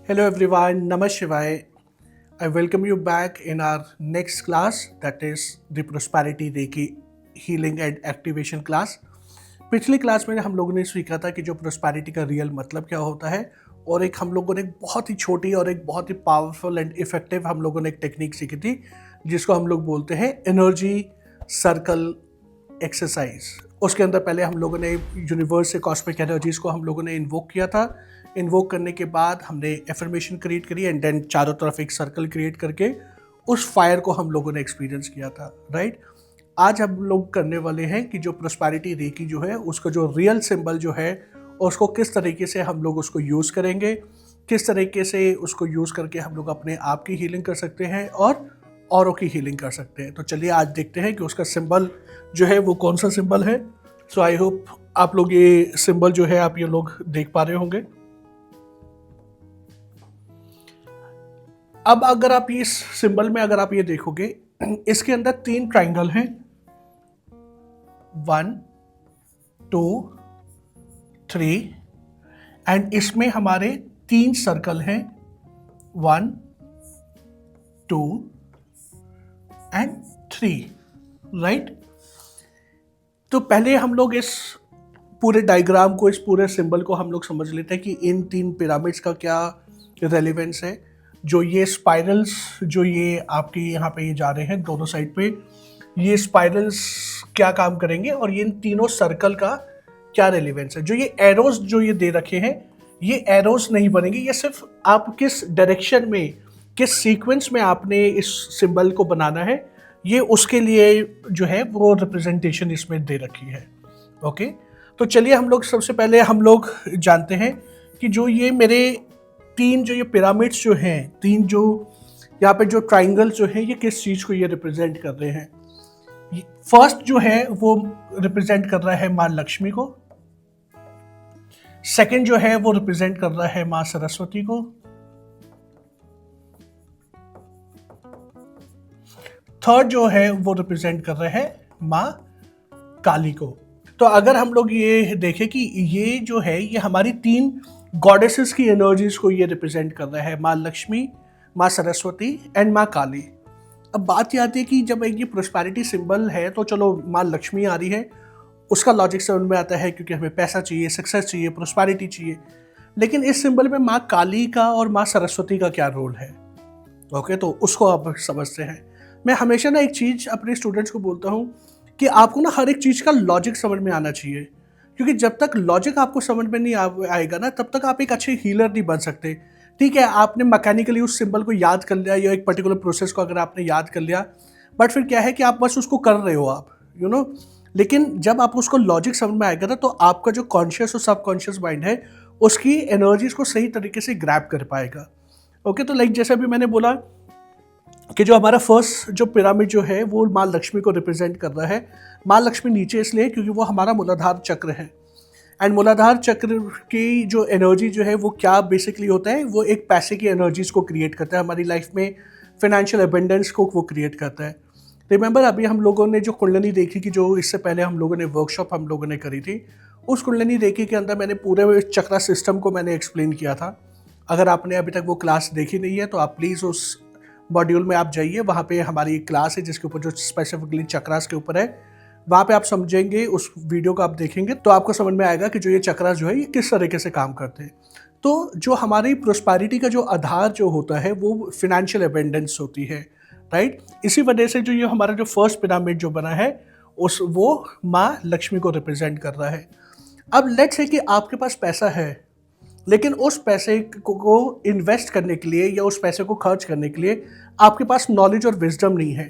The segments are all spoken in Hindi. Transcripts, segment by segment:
Hello everyone, Namah Shivaya. I welcome you back in our next class, that is the Prosperity Reiki Healing and Activation class. पिछली क्लास में हम लोगों ने सीखा था कि जो प्रोस्पैरिटी का रियल मतलब क्या होता है, और एक हम लोगों ने एक बहुत ही छोटी और एक बहुत ही पावरफुल एंड इफेक्टिव हम लोगों ने एक टेक्निक सीखी थी जिसको हम लोग बोलते हैं एनर्जी सर्कल एक्सरसाइज। उसके अंदर पहले हम लोगों ने यूनिवर्स से कॉस्मिक एनर्जीज को हम लोगों ने इन्वोक किया था। इन्वोक करने के बाद हमने एफर्मेशन क्रिएट करी एंड देन चारों तरफ एक सर्कल क्रिएट करके उस फायर को हम लोगों ने एक्सपीरियंस किया था, राइट। आज हम लोग करने वाले हैं कि जो प्रोस्पैरिटी रेकी जो है उसका जो रियल सिंबल जो है उसको किस तरीके से हम लोग उसको यूज़ करेंगे, किस तरीके से उसको यूज़ करके हम लोग अपने आप की हीलिंग कर सकते हैं और औरों की हीलिंग कर सकते हैं। तो चलिए आज देखते हैं कि उसका सिंबल जो है वो कौन सा सिंबल है। सो आई होप आप लोग ये सिंबल जो है आप ये लोग देख पा रहे होंगे। अब अगर आप इस सिंबल में अगर आप ये देखोगे, इसके अंदर 3 ट्राइंगल हैं, 1 2 3, एंड इसमें हमारे 3 सर्कल हैं, 1 2 एंड 3, राइट। तो पहले हम लोग इस पूरे डायग्राम को, इस पूरे सिंबल को हम लोग समझ लेते हैं कि इन 3 पिरामिड्स का क्या रेलेवेंस है। जो ये स्पाइरल्स जो ये आपके यहाँ पे ये जा रहे हैं दोनों साइड पे, ये स्पाइरल्स क्या काम करेंगे और ये इन तीनों सर्कल का क्या रेलेवेंस है। जो ये एरोज जो ये दे रखे हैं, ये एरोज नहीं बनेंगे, ये सिर्फ आप किस डायरेक्शन में, किस सीक्वेंस में आपने इस सिंबल को बनाना है, ये उसके लिए जो है वो रिप्रेजेंटेशन इसमें दे रखी है। ओके, तो चलिए हम लोग सबसे पहले हम लोग जानते हैं कि जो ये मेरे 3 जो ये पिरामिड्स जो हैं, 3 जो यहाँ पे जो ट्राइंगल जो हैं, ये किस चीज़ को ये रिप्रेजेंट कर रहे हैं। फर्स्ट जो है वो रिप्रेजेंट कर रहा है माँ लक्ष्मी को, सेकंड जो है वो रिप्रेजेंट कर रहा है माँ सरस्वती को, थर्ड जो है वो रिप्रेजेंट कर रहे हैं माँ काली को। तो अगर हम लोग ये देखें कि ये जो है ये हमारी 3 गॉडेसेस की एनर्जीज को ये रिप्रेजेंट कर रहा है, माँ लक्ष्मी, माँ सरस्वती एंड माँ काली। अब बात ये आती है कि जब एक ये प्रोस्पैरिटी सिंबल है तो चलो माँ लक्ष्मी आ रही है, उसका लॉजिक समझ में आता है क्योंकि हमें पैसा चाहिए, सक्सेस चाहिए, प्रोस्पैरिटी चाहिए। लेकिन इस सिंबल में माँ काली का और माँ सरस्वती का क्या रोल है? ओके, तो उसको आप समझते हैं। मैं हमेशा ना एक चीज़ अपने स्टूडेंट्स को बोलता हूँ कि आपको ना हर एक चीज़ का लॉजिक समझ में आना चाहिए, क्योंकि जब तक लॉजिक आपको समझ में नहीं आएगा ना, तब तक आप एक अच्छे हीलर नहीं बन सकते। ठीक है, आपने मैकेनिकली उस सिंबल को याद कर लिया या एक पर्टिकुलर प्रोसेस को अगर आपने याद कर लिया, बट फिर क्या है कि आप बस उसको कर रहे हो आप, यू नो। लेकिन जब आप उसको लॉजिक समझ में आएगा ना, तो आपका जो कॉन्शियस और सबकॉन्शियस माइंड है उसकी एनर्जीज को सही तरीके से ग्रैब कर पाएगा। ओके, तो लाइक जैसा भी मैंने बोला कि जो हमारा फर्स्ट जो पिरामिड जो है वो माँ लक्ष्मी को रिप्रेजेंट कर रहा है। माँ लक्ष्मी नीचे इसलिए क्योंकि वो हमारा मूलाधार चक्र है, एंड मूलाधार चक्र की जो एनर्जी जो है वो क्या बेसिकली होता है, वो एक पैसे की एनर्जीज को क्रिएट करता है हमारी लाइफ में, फाइनेंशियल एबंडेंस को वो क्रिएट करता है। रिमेंबर अभी हम लोगों ने जो कुंडलिनी देखी कि जो इससे पहले हम लोगों ने वर्कशॉप हम लोगों ने करी थी, उस कुंडलिनी देखी के अंदर मैंने पूरे चक्रा सिस्टम को मैंने एक्सप्लेन किया था। अगर आपने अभी तक वो क्लास देखी नहीं है तो आप प्लीज़ उस मॉड्यूल में आप जाइए, वहाँ पे हमारी एक क्लास है जिसके ऊपर जो स्पेसिफिकली चक्रास के ऊपर है, वहाँ पे आप समझेंगे, उस वीडियो को आप देखेंगे तो आपको समझ में आएगा कि जो ये चक्रास जो है ये किस तरीके से काम करते हैं। तो जो हमारी प्रोस्पैरिटी का जो आधार जो होता है वो फिनेंशियल एबंडेंस होती है, राइट। इसी वजह से जो ये हमारा जो फर्स्ट पिरामिड जो बना है उस वो माँ लक्ष्मी को रिप्रेजेंट कर रहा है। अब लेट्स से कि आपके पास पैसा है, लेकिन उस पैसे को इन्वेस्ट करने के लिए या उस पैसे को खर्च करने के लिए आपके पास नॉलेज और विजडम नहीं है,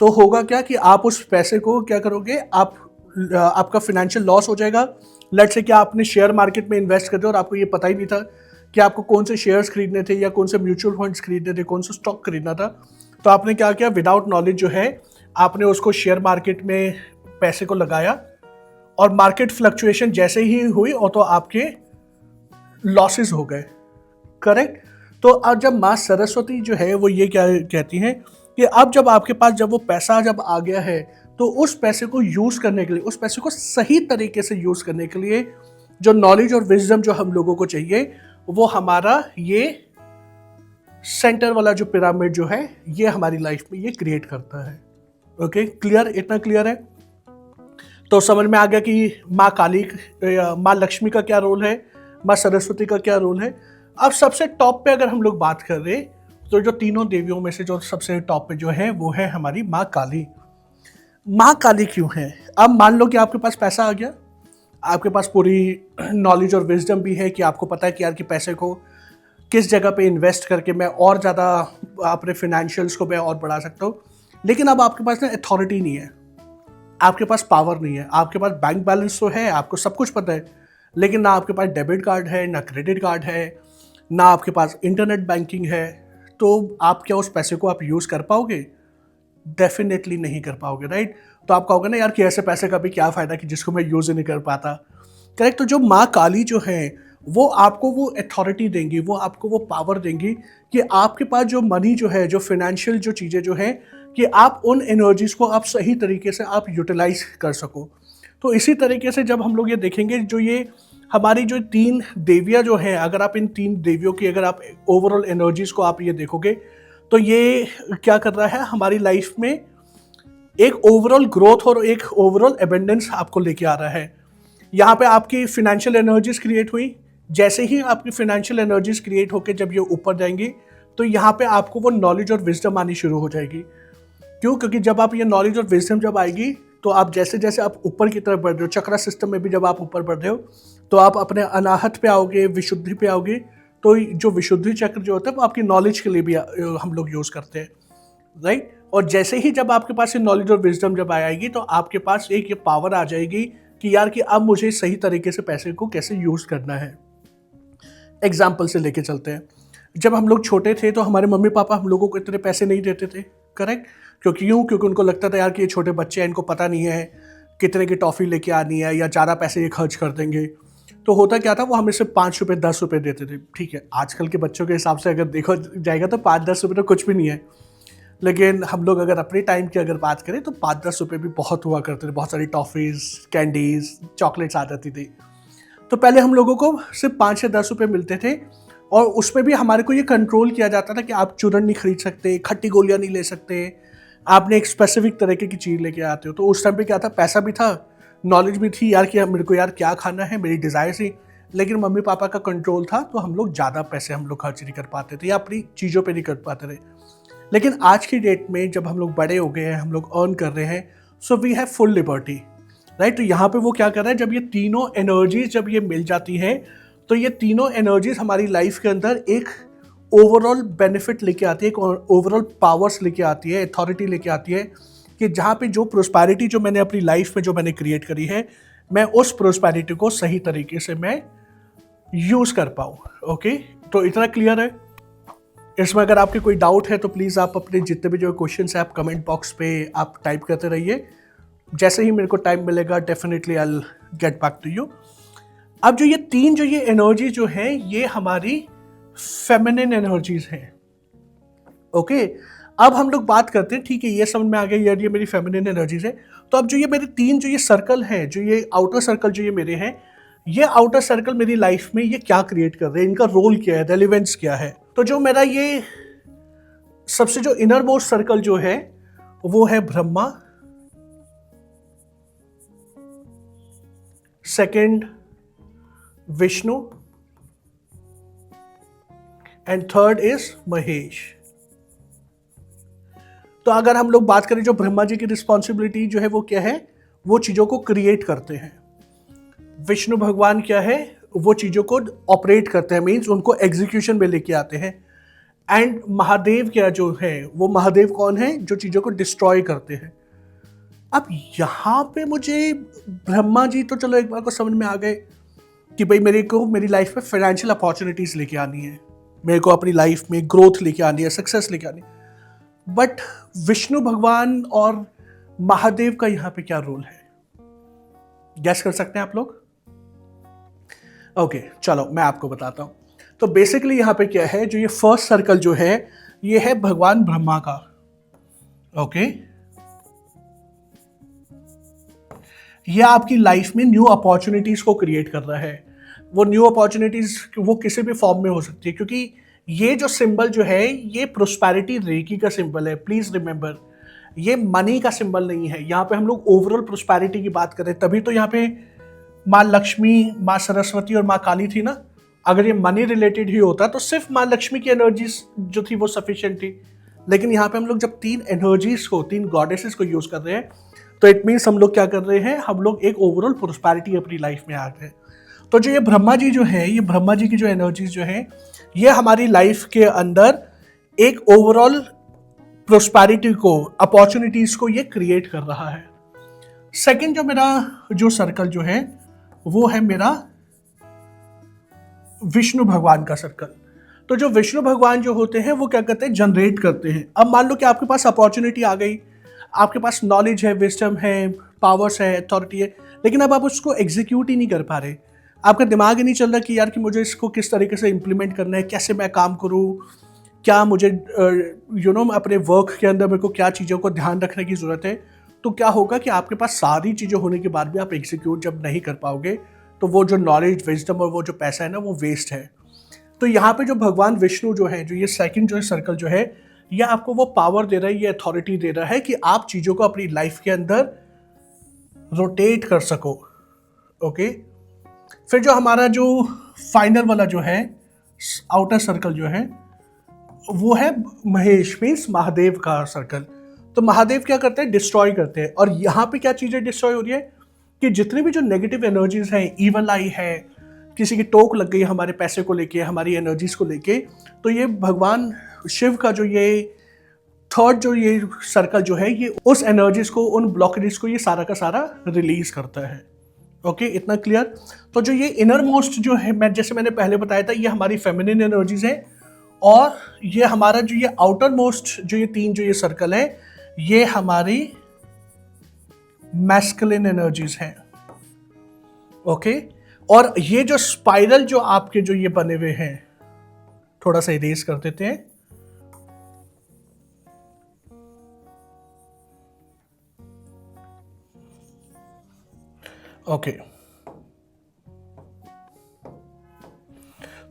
तो होगा क्या कि आप उस पैसे को क्या करोगे, आपका फिनेंशियल लॉस हो जाएगा। लेट्स से कि आपने शेयर मार्केट में इन्वेस्ट कर दिया और आपको ये पता ही नहीं था कि आपको कौन से शेयर्स खरीदने थे या कौन से म्यूचुअल फंड्स खरीदने थे, कौन सा स्टॉक खरीदना था। तो आपने क्या किया, विदाउट नॉलेज जो है आपने उसको शेयर मार्केट में पैसे को लगाया, और मार्केट फ्लक्चुएशन जैसे ही हुई और तो आपके लॉसेस हो गए, करेक्ट। तो अब जब माँ सरस्वती जो है वो ये क्या कहती हैं कि अब जब आपके पास जब वो पैसा जब आ गया है, तो उस पैसे को यूज़ करने के लिए, उस पैसे को सही तरीके से यूज़ करने के लिए जो नॉलेज और विजडम जो हम लोगों को चाहिए, वो हमारा ये सेंटर वाला जो पिरामिड जो है ये हमारी लाइफ में ये क्रिएट करता है। Okay, clear? इतना क्लियर है? तो समझ में आ गया कि माँ काली, माँ लक्ष्मी का क्या रोल है, माँ सरस्वती का क्या रोल है। अब सबसे टॉप पे अगर हम लोग बात कर रहे तो जो तीनों देवियों में से जो सबसे टॉप पे जो है वो है हमारी माँ काली। माँ काली क्यों है? अब मान लो कि आपके पास पैसा आ गया, आपके पास पूरी नॉलेज और विजडम भी है कि आपको पता है कि यार कि पैसे को किस जगह पे इन्वेस्ट करके मैं और ज़्यादा अपने फिनेंशियल्स को मैं और बढ़ा सकता हूँ। लेकिन अब आपके पास ना अथॉरिटी नहीं है, आपके पास पावर नहीं है। आपके पास बैंक बैलेंस तो है, आपको सब कुछ पता है, लेकिन ना आपके पास डेबिट कार्ड है, ना क्रेडिट कार्ड है, ना आपके पास इंटरनेट बैंकिंग है। तो आप क्या उस पैसे को आप यूज़ कर पाओगे? डेफिनेटली नहीं कर पाओगे, राइट? तो आप कहोगे ना यार कि ऐसे पैसे का भी क्या फ़ायदा कि जिसको मैं यूज़ ही नहीं कर पाता। करेक्ट? तो जो माँ काली जो है वो आपको वो अथॉरिटी देंगी, वो आपको वो पावर देंगी कि आपके पास जो मनी जो है, जो फाइनेंशियल जो चीज़ें जो हैं, कि आप उन एनर्जीज़ को आप सही तरीके से आप यूटिलाइज कर सको। तो इसी तरीके से जब हम लोग ये देखेंगे, जो ये हमारी जो 3 देवियाँ जो हैं, अगर आप इन 3 देवियों की अगर आप ओवरऑल एनर्जीज़ को आप ये देखोगे, तो ये क्या कर रहा है हमारी लाइफ में एक ओवरऑल ग्रोथ और एक ओवरऑल एबेंडेंस आपको लेके आ रहा है। यहाँ पे आपकी फिनेंशियल एनर्जीज क्रिएट हुई, जैसे ही आपकी फिनेंशियल एनर्जीज क्रिएट होकर जब ये ऊपर जाएंगी तो यहाँ पे आपको वो नॉलेज और विजडम आनी शुरू हो जाएगी। क्यों? क्योंकि जब आप ये नॉलेज और विजडम जब आएगी तो आप जैसे जैसे आप ऊपर की तरफ बढ़ रहे हो, चक्रा सिस्टम में भी जब आप ऊपर बढ़ रहे हो तो आप अपने अनाहत पे आओगे, विशुद्धि पे आओगे। तो जो विशुद्धि चक्र जो होता है वो आपकी नॉलेज के लिए भी हम लोग यूज़ करते हैं, राइट? और जैसे ही जब आपके पास ये नॉलेज और विजडम जब आएगी तो आपके पास एक ये पावर आ जाएगी कि यार कि अब मुझे सही तरीके से पैसे को कैसे यूज़ करना है। एग्जाम्पल से लेके चलते हैं, जब हम लोग छोटे थे तो हमारे मम्मी पापा हम लोगों को इतने पैसे नहीं देते थे, करेक्ट? क्योंकि उनको लगता था यार कि ये छोटे बच्चे हैं, इनको पता नहीं है कितने की टॉफ़ी लेके आनी है या ज़्यादा पैसे ये खर्च कर देंगे। तो होता क्या था, वो हमें सिर्फ 5 रुपये 10 रुपये देते थे। ठीक है, आजकल के बच्चों के हिसाब से अगर देखा जाएगा तो 5-10 रुपये तो कुछ भी नहीं है, लेकिन हम लोग अगर अपने टाइम की अगर बात करें तो 5-10 रुपये भी बहुत हुआ करते थे। बहुत सारी टॉफ़ीज़, कैंडीज़, चॉकलेट्स आ जाती थी। तो पहले हम लोगों को सिर्फ 5 या 10 रुपये मिलते थे और उसमें भी हमारे को ये कंट्रोल किया जाता था कि आप चूरन नहीं खरीद सकते, खट्टी गोलियाँ नहीं ले सकते, आपने एक स्पेसिफिक तरीके की चीज़ लेके आते हो। तो उस टाइम पे क्या था, पैसा भी था, नॉलेज भी थी यार कि मेरे को यार क्या खाना है, मेरी डिज़ायर थी, लेकिन मम्मी पापा का कंट्रोल था तो हम लोग ज़्यादा पैसे हम लोग खर्च नहीं कर पाते थे या अपनी चीज़ों पे नहीं कर पाते थे। लेकिन आज की डेट में जब हम लोग बड़े हो गए हैं, हम लोग अर्न कर रहे हैं, so we have full liberty, right? तो यहाँ पे वो क्या कर रहा है, जब ये तीनों एनर्जीज जब ये मिल जाती हैं तो ये तीनों एनर्जीज हमारी लाइफ के अंदर एक ओवरऑल बेनिफिट लेके आती है, एक ओवरऑल पावर्स लेके आती है, अथॉरिटी लेके आती है कि जहाँ पे जो प्रोस्पैरिटी जो मैंने अपनी लाइफ में जो मैंने क्रिएट करी है, मैं उस प्रोस्पैरिटी को सही तरीके से मैं यूज़ कर पाऊँ। ओके, तो इतना क्लियर है? इसमें अगर आपके कोई डाउट है तो प्लीज़ आप अपने जितने भी जो क्वेश्चन है आप कमेंट बॉक्स पे आप टाइप करते रहिए। जैसे ही मेरे को टाइम मिलेगा definitely I will get back to you. अब जो ये 3 जो ये एनर्जी जो है ये हमारी फेमिनिन एनर्जीज हैं। ओके, अब हम लोग बात करते हैं, ठीक है ये समझ में आ गया यार ये मेरी फेमिनिन एनर्जीज है। तो अब जो ये मेरे 3 जो ये सर्कल हैं, जो ये आउटर सर्कल जो ये मेरे हैं, ये आउटर सर्कल मेरी लाइफ में ये क्या क्रिएट कर रहे हैं, इनका रोल क्या है, रेलिवेंस क्या है? तो जो मेरा ये सबसे जो इनर मोस्ट सर्कल जो है वो है Brahma, second Vishnu and third is Mahesh. तो अगर हम लोग बात करें जो ब्रह्मा जी की रिस्पॉन्सिबिलिटी जो है वो क्या है, वो चीजों को क्रिएट करते हैं। विष्णु भगवान क्या है, वो चीजों को ऑपरेट करते हैं, मीन्स उनको एग्जीक्यूशन में लेके आते हैं। एंड महादेव क्या जो है, वो महादेव कौन है, जो चीजों को डिस्ट्रॉय करते हैं। अब यहाँ पे मुझे ब्रह्मा जी तो चलो एक बार को समझ में आ गए कि भाई मेरे को मेरी लाइफ में फाइनेंशियल अपॉर्चुनिटीज लेके आनी है, मेरे को अपनी लाइफ में ग्रोथ लेके आनी है, सक्सेस लेके आनी है। बट विष्णु भगवान और महादेव का यहाँ पे क्या रोल है, गैस कर सकते हैं आप लोग? ओके, चलो मैं आपको बताता हूँ। तो बेसिकली यहाँ पे क्या है, जो ये फर्स्ट सर्कल जो है ये है भगवान ब्रह्मा का। ओके, ये आपकी लाइफ में न्यू अपॉर्चुनिटीज को क्रिएट कर रहा है। वो न्यू अपॉर्चुनिटीज वो किसी भी फॉर्म में हो सकती है, क्योंकि ये जो सिंबल जो है ये प्रोस्पैरिटी रेकी का सिंबल है, प्लीज रिमेंबर। ये मनी का सिंबल नहीं है। यहाँ पे हम लोग ओवरऑल प्रोस्पैरिटी की बात करें, तभी तो यहाँ पे माँ लक्ष्मी, माँ सरस्वती और माँ काली थी ना। अगर ये मनी रिलेटेड ही होता तो सिर्फ माँ लक्ष्मी की एनर्जीज जो थी वो सफिशिएंट थी, लेकिन यहाँ पे हम लोग जब तीन एनर्जीज को, तीन गॉडेसेस को यूज कर रहे हैं, तो इट मीन्स हम लोग क्या कर रहे हैं, हम लोग एक ओवरऑल प्रोस्पैरिटी अपनी लाइफ में आ गए। तो जो ये ब्रह्मा जी जो है, ये ब्रह्मा जी की जो एनर्जीज जो है, ये हमारी लाइफ के अंदर एक ओवरऑल प्रोस्पैरिटी को, अपॉर्चुनिटीज को ये क्रिएट कर रहा है। सेकंड जो मेरा जो सर्कल जो है वो है मेरा विष्णु भगवान का सर्कल। तो जो विष्णु भगवान जो होते हैं वो क्या करते हैं, जनरेट करते हैं। अब मान लो कि आपके पास अपॉर्चुनिटी आ गई, आपके पास नॉलेज है, विजडम है, पावर्स है, अथॉरिटी है, लेकिन अब आप उसको एग्जीक्यूट ही नहीं कर पा रहे। आपका दिमाग ही नहीं चल रहा कि यार कि मुझे इसको किस तरीके से इम्प्लीमेंट करना है, कैसे मैं काम करूँ, क्या मुझे अपने वर्क के अंदर मेरे को क्या चीज़ों को ध्यान रखने की ज़रूरत है। तो क्या होगा कि आपके पास सारी चीज़ें होने के बाद भी आप एग्जीक्यूट जब नहीं कर पाओगे, तो वो जो नॉलेज, विजडम और वो जो पैसा है ना, वो वेस्ट है। तो यहाँ पे जो भगवान विष्णु जो है, जो ये सेकंड जो सर्कल जो है, ये आपको वो पावर दे रहा है, ये अथॉरिटी दे रहा है कि आप चीज़ों को अपनी लाइफ के अंदर रोटेट कर सको। ओके, फिर जो हमारा जो फाइनल वाला जो है आउटर सर्कल जो है वो है महेश, मीन्स महादेव का सर्कल। तो महादेव क्या करते हैं, डिस्ट्रॉय करते हैं। और यहाँ पे क्या चीज़ें डिस्ट्रॉय हो रही है कि जितनी भी जो नेगेटिव एनर्जीज हैं, ईवल आई है, किसी की टोक लग गई हमारे पैसे को लेके, हमारी एनर्जीज को लेके, तो ये भगवान शिव का जो ये थर्ड जो ये सर्कल जो है, ये उस एनर्जीज को, उन ब्लॉकेजेस को ये सारा का सारा रिलीज करता है। ओके, इतना क्लियर। तो जो ये इनर मोस्ट जो है, जैसे मैंने पहले बताया था, ये हमारी फेमिनिन एनर्जीज है, और ये हमारा जो ये आउटर मोस्ट जो ये तीन जो ये सर्कल है, ये हमारी मैस्कुलिन एनर्जीज हैं। ओके, और ये जो स्पाइरल जो आपके जो ये बने हुए हैं, थोड़ा सा इरेज कर देते हैं। ओके,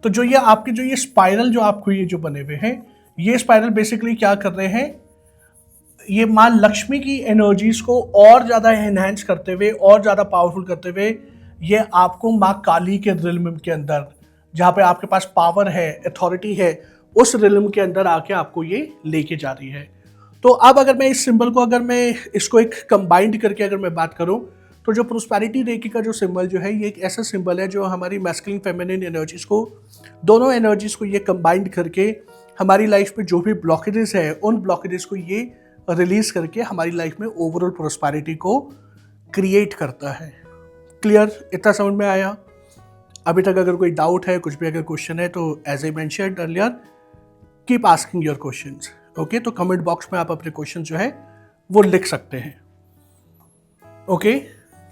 तो जो ये आपके जो ये स्पाइरल जो आपको ये जो बने हुए हैं, ये स्पाइरल बेसिकली क्या कर रहे हैं, ये माँ लक्ष्मी की एनर्जीज को और ज़्यादा एनहेंस करते हुए, और ज़्यादा पावरफुल करते हुए, ये आपको माँ काली के रिल्म के अंदर, जहाँ पे आपके पास पावर है, अथॉरिटी है, उस रिल्म के अंदर आके आपको ये लेके जा रही है। तो अब अगर मैं इस सिंबल को, अगर मैं इसको एक कंबाइंड करके अगर मैं बात करूँ, तो जो प्रोस्पैरिटी रेकी का जो सिंबल जो है, ये एक ऐसा सिंबल है जो हमारी मैस्कुलिन फेमिनिन एनर्जीज को, दोनों एनर्जीज को ये कंबाइंड करके हमारी लाइफ में जो भी ब्लॉकेजेस है, उन ब्लॉकेजेस को ये रिलीज करके हमारी लाइफ में ओवरऑल प्रोस्पैरिटी को क्रिएट करता है। क्लियर, इतना समझ में आया? अभी तक अगर कोई डाउट है, कुछ भी अगर क्वेश्चन है, तो as I mentioned earlier, keep asking your questions. Okay, तो कमेंट बॉक्स में आप अपने क्वेश्चन जो है वो लिख सकते हैं। ओके,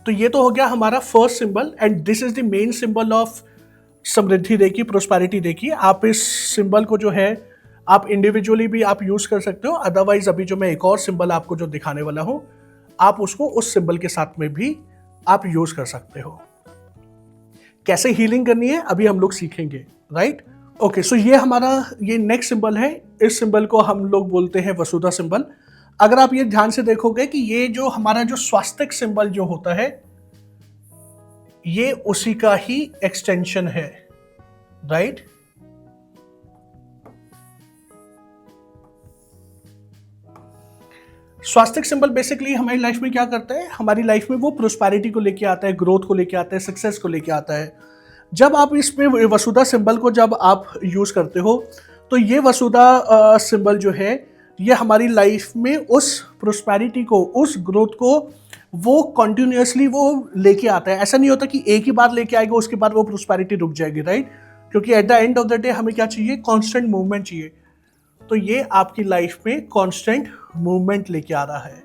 तो ये तो हो गया हमारा first symbol, and this is the main symbol of समृद्धि रेकी, प्रोस्पैरिटी रेकी। आप इस सिंबल को जो है आप इंडिविजुअली भी आप यूज कर सकते हो, अदरवाइज अभी जो मैं एक और सिंबल आपको जो दिखाने वाला हूं, आप उसको उस सिंबल के साथ में भी आप यूज कर सकते हो। कैसे हीलिंग करनी है अभी हम लोग सीखेंगे, राइट? ओके, सो ये हमारा ये नेक्स्ट सिंबल है। इस सिंबल को हम लोग बोलते हैं वसुधा सिंबल। अगर आप ये ध्यान से देखोगे कि ये जो हमारा जो स्वास्तिक सिंबल जो होता है, ये उसी का ही एक्सटेंशन है, राइट? स्वास्तिक सिंबल बेसिकली हमारी लाइफ में क्या करता है, हमारी लाइफ में वो प्रोस्पैरिटी को लेके आता है, ग्रोथ को लेके आता है, सक्सेस को लेके आता है। जब आप इसमें वसुधा सिंबल को जब आप यूज करते हो, तो ये वसुधा सिंबल जो है, ये हमारी लाइफ में उस प्रोस्पैरिटी को, उस ग्रोथ को वो कंटिन्यूअसली वो लेके आता है। ऐसा नहीं होता कि एक ही बार लेके आएगा उसके बाद वो प्रोस्पैरिटी रुक जाएगी, राइट? क्योंकि at the end of the day हमें क्या चाहिए, कांस्टेंट मूवमेंट चाहिए। तो ये आपकी लाइफ में कांस्टेंट मूवमेंट लेके आ रहा है।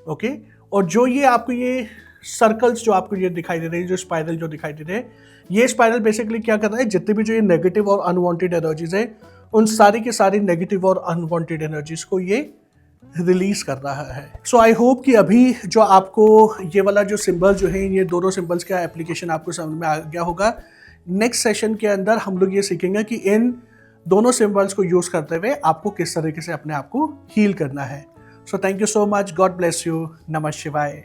ओके, और जो ये आपको ये सर्कल्स जो आपको ये दिखाई दे रहे हैं, जो स्पाइरल जो दिखाई दे रहे हैं, ये स्पाइरल बेसिकली क्या कर रहा है, जितने भी जो ये नेगेटिव और अनवांटेड एनर्जीज है, उन सारी की सारी नेगेटिव और अनवांटेड एनर्जीज को ये रिलीज कर रहा है। सो आई होप कि अभी जो आपको ये वाला जो सिंबल जो है, ये दोनों सिंबल्स का एप्लीकेशन आपको समझ में आ गया होगा। नेक्स्ट सेशन के अंदर हम लोग ये सीखेंगे कि इन दोनों सिंबल्स को यूज करते हुए आपको किस तरीके से अपने आप को हील करना है। So thank you so much, God bless you, नमः शिवाय।